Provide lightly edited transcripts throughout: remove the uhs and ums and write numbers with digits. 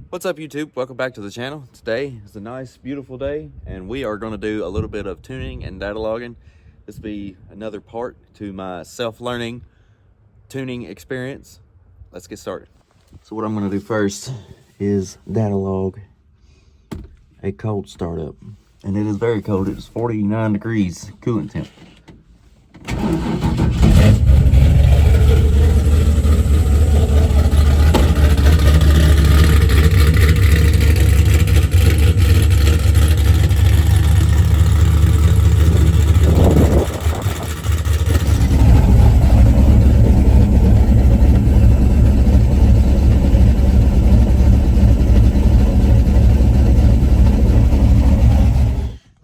What's up, YouTube? Welcome back to the channel. Today is a nice, beautiful day, and we are going to do a little bit of tuning and data logging. This will be another part to my self-learning tuning experience. Let's get started. So what I'm going to do first is data log a cold startup, and it is very cold. It is 49 degrees coolant temp.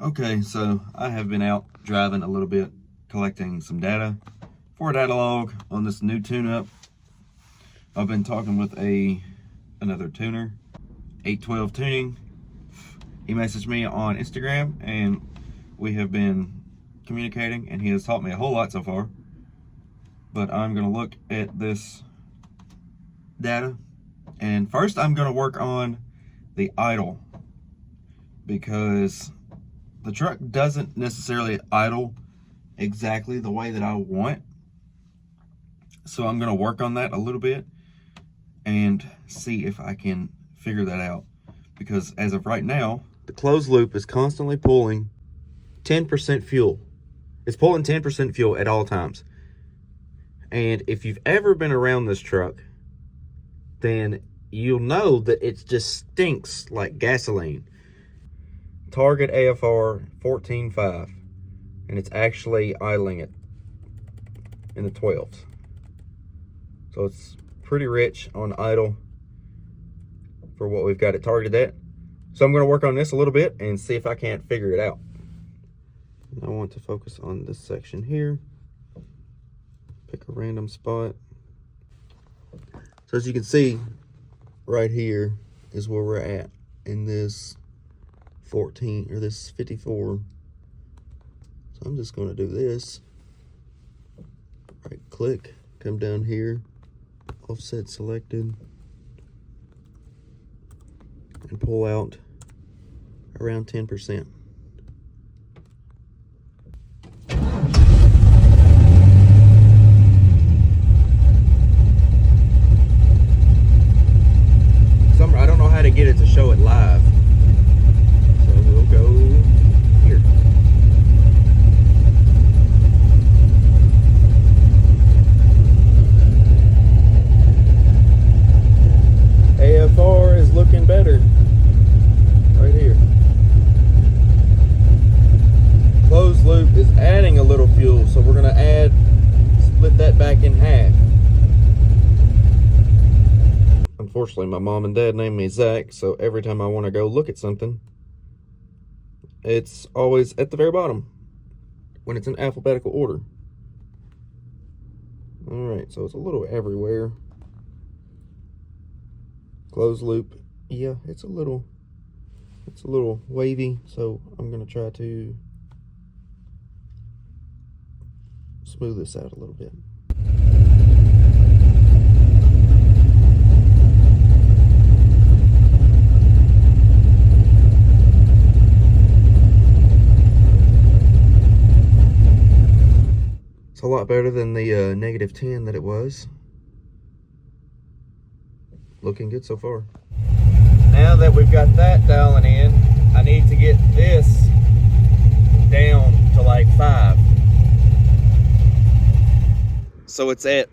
Okay, so I have been out driving a little bit, collecting some data for a data log on this new tune-up. I've been talking with another tuner, 812 Tuning. He messaged me on Instagram and we have been communicating, and he has taught me a whole lot so far. But I'm gonna look at this data, and first I'm gonna work on the idle, because the truck doesn't necessarily idle exactly the way that I want. So I'm gonna work on that a little bit and see if I can figure that out. Because as of right now, the closed loop is constantly pulling 10% fuel. It's pulling 10% fuel at all times. And if you've ever been around this truck, then you'll know that it just stinks like gasoline. Target AFR 14.5, and it's actually idling it in the 12s. So it's pretty rich on idle for what we've got it targeted at. So I'm going to work on this a little bit and see if I can't figure it out. I want to focus on this section here. Pick a random spot. So as you can see, right here is where we're at in this 14 or this 54. So I'm just going to do this. Right click, come down here, offset selected, and pull out around 10%. I don't know how to get it to show it live. We'll go here. AFR is looking better right here. Closed loop is adding a little fuel, so we're going to split that back in half. Unfortunately, my mom and dad named me Zach, so every time I want to go look at something, it's always at the very bottom when it's in alphabetical order. Alright, so it's a little everywhere. Closed loop, yeah, it's a little wavy, so I'm gonna try to smooth this out a little bit. A lot better than the -10 that it was. Looking good so far. Now that we've got that dialing in, I need to get this down to like 5. So it's at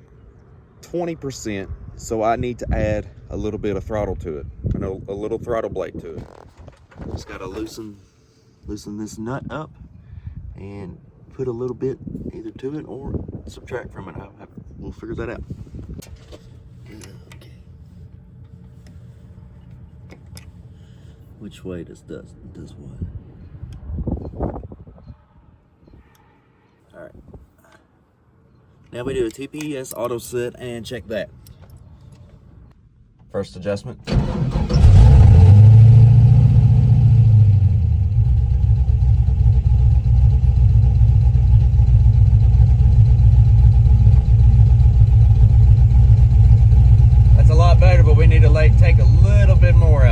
20%, so I need to add a little bit of throttle to it, a little throttle blade to it. Just gotta loosen this nut up and put a little bit either to it or subtract from it. We'll figure that out. Okay. Which way does what? All right. Now we do a TPS auto set and check that. First adjustment. That's a lot better, but we need to take a little bit more out.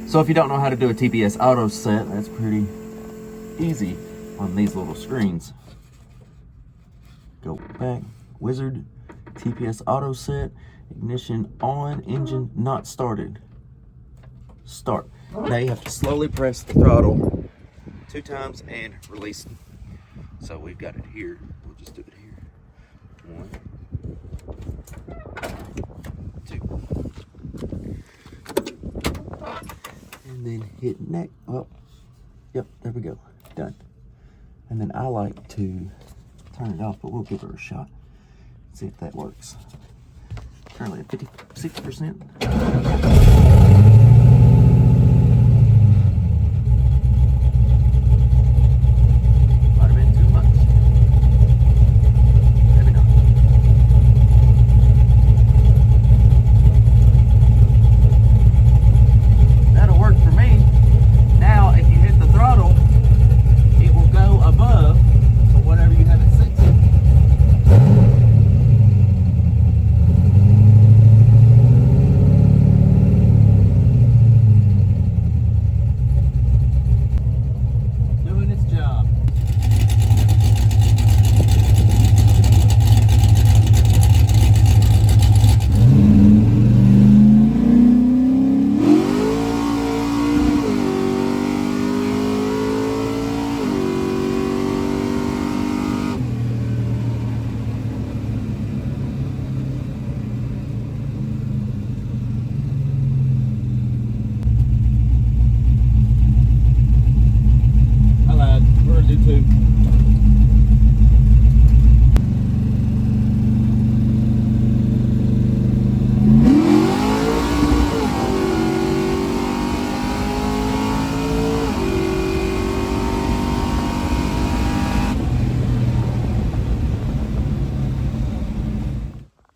So if you don't know how to do a TPS auto set, that's pretty easy on these little screens. Go back, wizard, TPS auto set, ignition on, engine not started. Start. Now you have to slowly press the throttle 2 times and release it. So we've got it here. We'll just do it here. 1, 2. And then hit next. Oh, yep, there we go. Done. And then I like to turn it off, but we'll give her a shot. See if that works. Currently at 56%.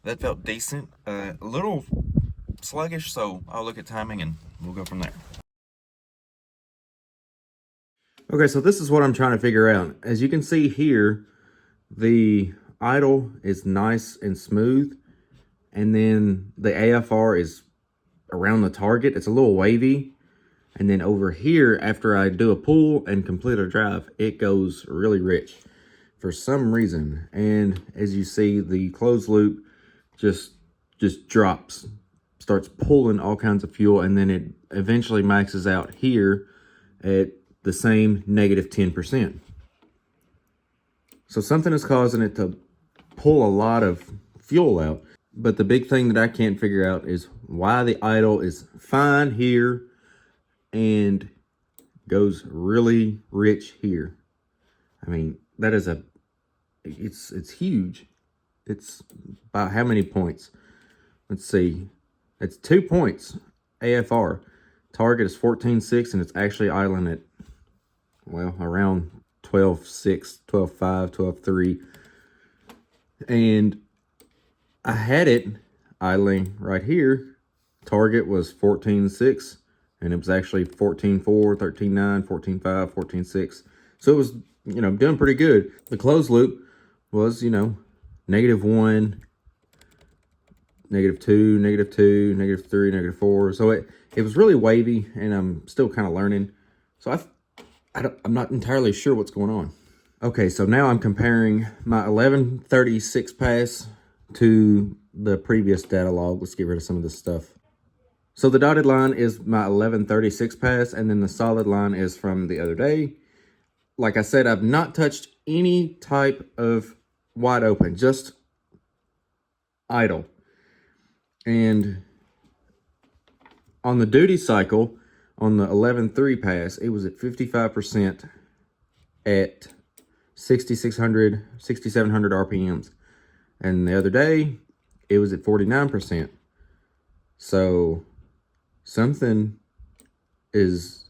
That felt decent, a little sluggish, so I'll look at timing and we'll go from there. Okay, so this is what I'm trying to figure out. As you can see here, the idle is nice and smooth, and then the AFR is around the target. It's a little wavy, and then over here, after I do a pull and complete a drive, it goes really rich for some reason. And as you see, the closed loop just drops, starts pulling all kinds of fuel, and then it eventually maxes out here at the same negative 10%. So something is causing it to pull a lot of fuel out. But the big thing that I can't figure out is why the idle is fine here and goes really rich here. I mean, that is it's huge. It's about how many points? Let's see. It's 2 points. AFR. Target is 14.6, and it's actually idling at, well, around 12.6, 12.5, 12.3. And I had it idling right here. Target was 14.6, and it was actually 14.4, 13.9, 14.5, 14.6. So it was, doing pretty good. The closed loop was, -1, -2, -2, -3, -4. So it was really wavy, and I'm still kind of learning. So I'm not entirely sure what's going on. Okay, so now I'm comparing my 1136 pass to the previous data log. Let's get rid of some of this stuff. So the dotted line is my 1136 pass, and then the solid line is from the other day. Like I said, I've not touched any type of wide open, just idle. And on the duty cycle, on the 11.3 pass, it was at 55% at 6,600, 6,700 RPMs. And the other day, it was at 49%. So something is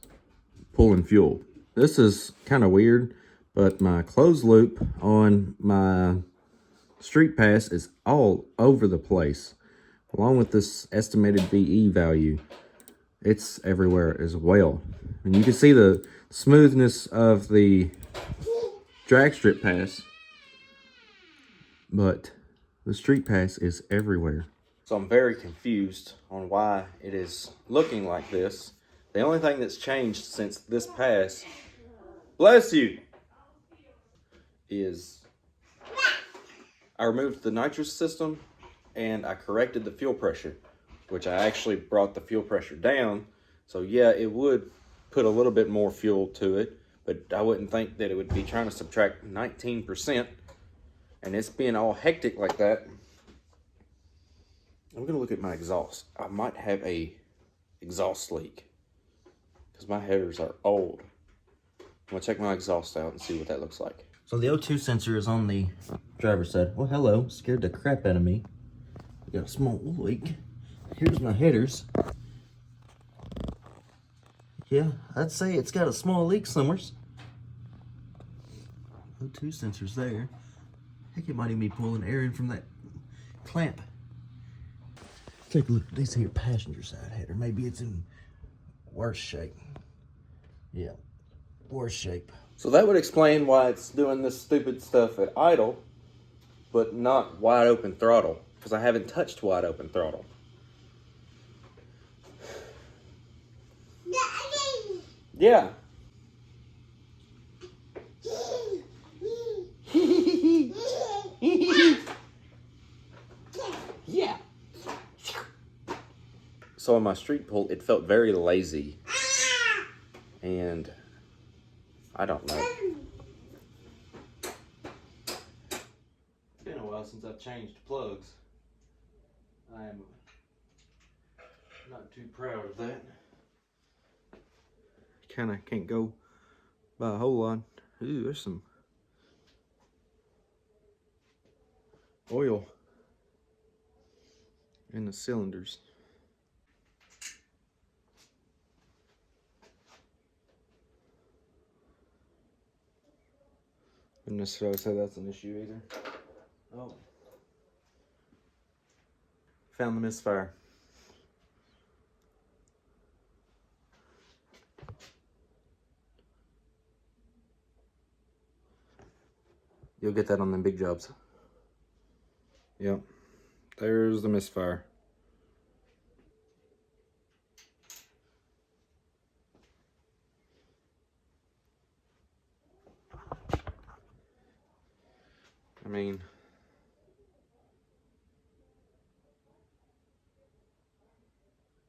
pulling fuel. This is kind of weird, but my closed loop on my street pass is all over the place. Along with this estimated VE value, it's everywhere as well. And you can see the smoothness of the drag strip pass, but the street pass is everywhere. So I'm very confused on why it is looking like this. The only thing that's changed since this pass, bless you, is I removed the nitrous system and I corrected the fuel pressure, which I actually brought the fuel pressure down. So yeah, it would put a little bit more fuel to it, but I wouldn't think that it would be trying to subtract 19%. And it's being all hectic like that. I'm gonna look at my exhaust. I might have a exhaust leak because my headers are old. I'm gonna check my exhaust out and see what that looks like. So the O2 sensor is on the driver's side. Well, hello, scared the crap out of me. We got a small leak. Here's my headers. Yeah, I'd say it's got a small leak somewhere. O2 sensor's there. Heck, it might even be pulling air in from that clamp. Take a look at this here passenger side header. Maybe it's in worse shape. Yeah, worse shape. So that would explain why it's doing this stupid stuff at idle, but not wide open throttle, because I haven't touched wide open throttle. Yeah. Yeah. So on my street pull, it felt very lazy. And I don't know. It's been a while since I've changed plugs. I am not too proud of that. Kind of can't go by a whole lot. Ooh, there's some oil in the cylinders. Wouldn't necessarily say that's an issue either. Oh. Found the misfire. You'll get that on them big jobs. Yep. There's the misfire. I mean,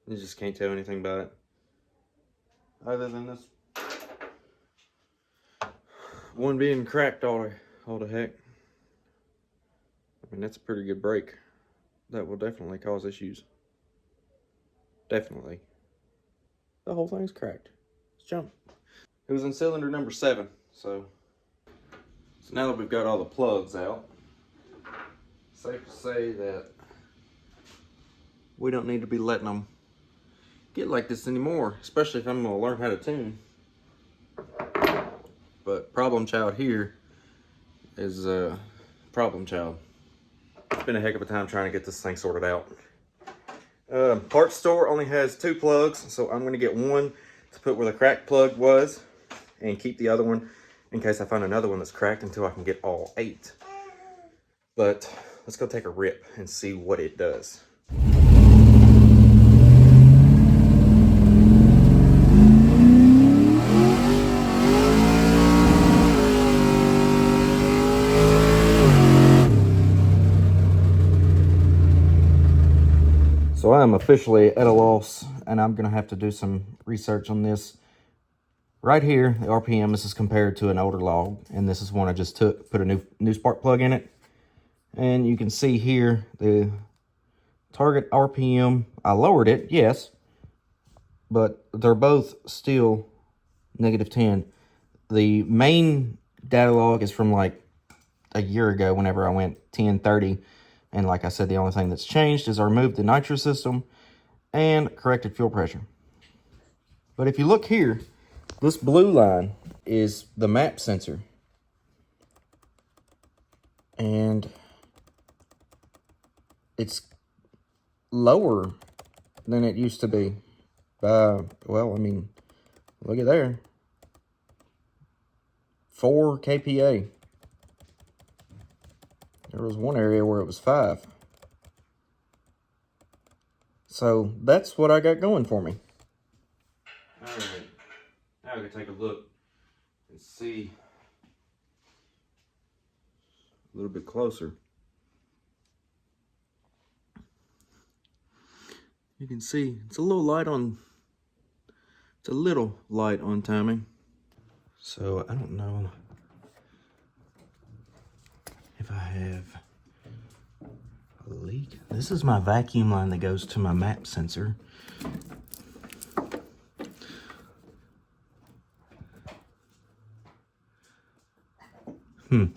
you just can't tell anything about it. Other than this one being cracked all the heck. I mean, that's a pretty good break. That will definitely cause issues. Definitely. The whole thing's cracked. It's junk. It was in cylinder number 7, so now that we've got all the plugs out, safe to say that we don't need to be letting them get like this anymore, especially if I'm going to learn how to tune. But problem child here is problem child. It's been a heck of a time trying to get this thing sorted out. Parts store only has 2 plugs, so I'm going to get one to put where the cracked plug was and keep the other one in case I find another one that's cracked until I can get all 8. But let's go take a rip and see what it does. So I am officially at a loss, and I'm going to have to do some research on this. Right here, the RPM, this is compared to an older log, and this is one I just took, put a new spark plug in it. And you can see here the target RPM, I lowered it, yes, but they're both still -10. The main data log is from like a year ago whenever I went 1030. And like I said, the only thing that's changed is I removed the nitrous system and corrected fuel pressure. But if you look here, this blue line is the map sensor. And it's lower than it used to be. Well, I mean, look at there. 4 kPa. There was one area where it was 5. So that's what I got going for me. Now we can take a look and see a little bit closer. You can see it's a little light on timing. So I don't know if I have a leak. This is my vacuum line that goes to my map sensor. A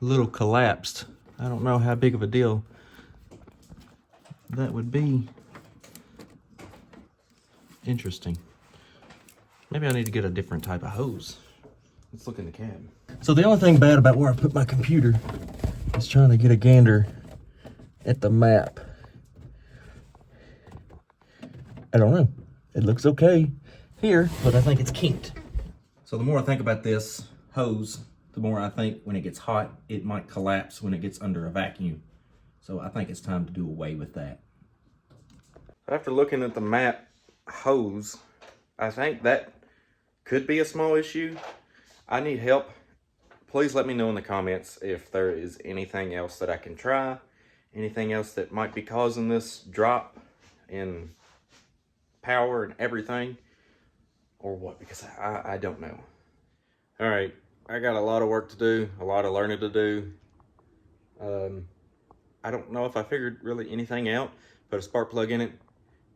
little collapsed. I don't know how big of a deal that would be. Interesting. Maybe I need to get a different type of hose. Let's look in the cab. So the only thing bad about where I put my computer is trying to get a gander at the map. I don't know. It looks okay here, but I think it's kinked. So the more I think about this hose, the more I think when it gets hot, it might collapse when it gets under a vacuum. So I think it's time to do away with that. After looking at the map hose, I think that could be a small issue. I need help. Please let me know in the comments if there is anything else that I can try, anything else that might be causing this drop in power and everything, or what, because I don't know. All right, I got a lot of work to do, a lot of learning to do. I don't know if I figured really anything out. Put a spark plug in it,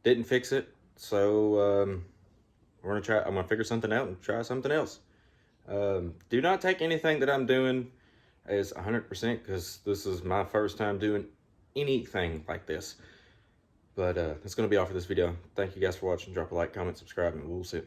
didn't fix it, so I'm gonna figure something out and try something else. Do not take anything that I'm doing as 100% because this is my first time doing anything like this. But that's gonna be all for this video. Thank you guys for watching. Drop a like, comment, subscribe, and we'll see you.